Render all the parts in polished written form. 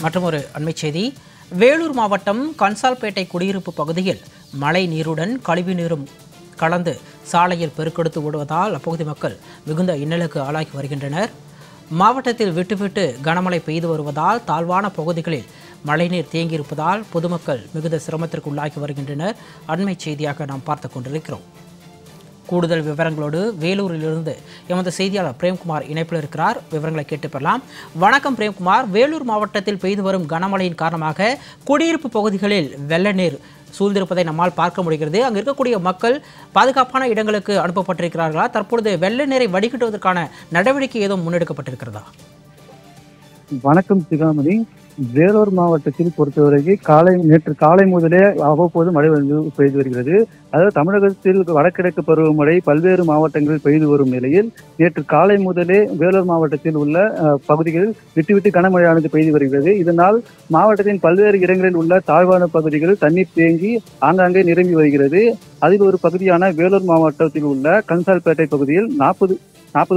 மற்றொரு அண்மைச் செய்தி. வேலூர் மாவட்டம் கன்சால்பேட்டை குடியிருப்பு பகுதியில் மழை நீருடன் கழிவு நீரும் கலந்து சாலையில் பெருக்கெடுத்து ஓடுவதால் அப்பகுதி மக்கள் மிகுந்த இன்னலுக்கு ஆளாகி வருகின்றனர். மாவட்டத்தில் விட்டுவிட்டு கனமழை பெய்து வருவதால் தாழ்வான பகுதிகளில் மழைநீர் தேங்கியிருப்பதால் பொதுமக்கள் மிகுந்த சிரமத்திற்கு உள்ளாகி வருகின்றனர். அண்மைச் செய்தியாக நாம் பார்த்து கொண்டிருக்கிறோம். கூடுதல் விவரங்களோடு வேலூரிலிருந்து எமது செய்தியாளர் பிரேம்குமார் இணைப்பில் இருக்கிறார். விவரங்களை கேட்டு பெறலாம். வணக்கம் பிரேம்குமார். வேலூர் மாவட்டத்தில் பெய்து வரும் கனமழையின் காரணமாக குடியிருப்பு பகுதிகளில் வெள்ள நீர் சூழ்ந்திருப்பதை நம்மால் பார்க்க முடிகிறது. அங்கு இருக்கக்கூடிய மக்கள் பாதுகாப்பான இடங்களுக்கு அனுப்பப்பட்டிருக்கிறார்களா? தற்பொழுது வெள்ள நீரை வடிகட்டுவதற்கான நடவடிக்கை ஏதும் முன்னெடுக்கப்பட்டிருக்கிறதா? வணக்கம் சிகாமணி. வேலூர் மாவட்டத்தில் பொறுத்தவரைக்கு நேற்று காலை முதலே அவ்வப்போது மழை பெய்து வருகிறது. அதாவது தமிழகத்தில் வடகிழக்கு பருவமழை பல்வேறு மாவட்டங்களில் பெய்து வரும் நிலையில் நேற்று காலை முதலே வேலூர் மாவட்டத்தில் உள்ள பகுதிகளில் விட்டு கனமழையானது பெய்து வருகிறது. இதனால் மாவட்டத்தின் பல்வேறு இடங்களில் உள்ள தாழ்வான பகுதிகளில் தண்ணீர் தேங்கி ஆங்காங்கே நிரம்பி வருகிறது. அதில் ஒரு பகுதியான வேலூர் மாவட்டத்தில் உள்ள கன்சால்பேட்டை பகுதியில் 40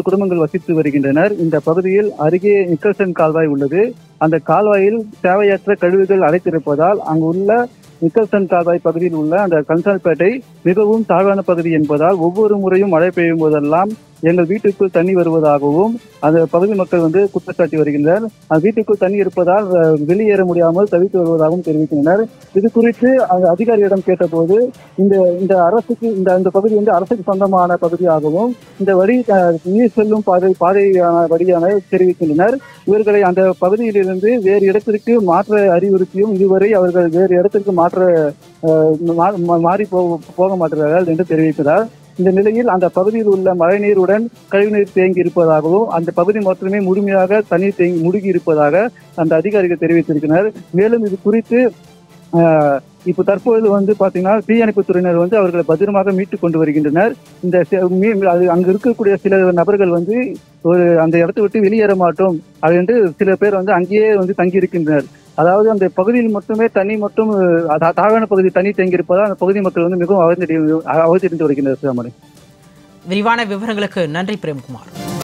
குடும்பங்கள் வசித்து வருகின்றனர். இந்த பகுதியில் அருகே நிக்கல்சன் கால்வாய் உள்ளது. அந்த கால்வாயில் தேவையற்ற கழிவுகள் அடைத்திருப்பதால் அங்கு உள்ள நிக்கல்சன் கால்வாய் பகுதியில் உள்ள அந்த கன்சால்பேட்டை மிகவும் தாழ்வான பகுதி என்பதால் ஒவ்வொரு முறையும் மழை பெய்யும் போதெல்லாம் எங்கள் வீட்டுக்குள் தண்ணி வருவதாகவும் அந்த பகுதி மக்கள் குற்றச்சாட்டி வருகின்றனர். அந்த வீட்டுக்குள் தண்ணி இருப்பதால் வெளியேற முடியாமல் தவித்து வருவதாகவும் தெரிவிக்கின்றனர். இது குறித்து அந்த அதிகாரியிடம் கேட்டபோது இந்த அரசுக்கு இந்த பகுதி அரசுக்கு சொந்தமான பகுதியாகவும் இந்த வழி நீர் செல்லும் பாதையான வழியான தெரிவிக்கின்றனர். இவர்களை அந்த பகுதியிலிருந்து வேறு இடத்திற்கு மாற்ற அறிவுறுத்தியும் இதுவரை அவர்கள் வேறு இடத்திற்கு மாறி போக மாட்டார்கள் என்று தெரிவிக்கிறார். இந்த நிலையில் அந்த பகுதியில் உள்ள மழைநீருடன் கழிவுநீர் தேங்கி இருப்பதாகவும் அந்த பகுதி மட்டுமே முழுமையாக தண்ணீர் தேங்கி முழுகி இருப்பதாக அந்த அதிகாரிகள் தெரிவித்திருக்கிறார். மேலும் இது குறித்து இப்போ தற்பொழுது பாத்தீங்கன்னா தீயணைப்பு துறையினர் அவர்களை பத்திரமாக மீட்டு கொண்டு வருகின்றனர். அங்கு இருக்கக்கூடிய சில நபர்கள் அந்த இடத்தை விட்டு வெளியேற மாட்டோம் என்று சில பேர் அங்கேயே தங்கி இருக்கின்றனர். அதாவது அந்த பகுதியில் மட்டுமே தண்ணி மட்டும் தாழ்வான பகுதி தண்ணி தேங்கியிருப்பதால் அந்த பகுதி மக்கள் மிகவும் அவதியடைந்து வருகின்றனர். விரிவான விவரங்களுக்கு நன்றி பிரேம்குமார்.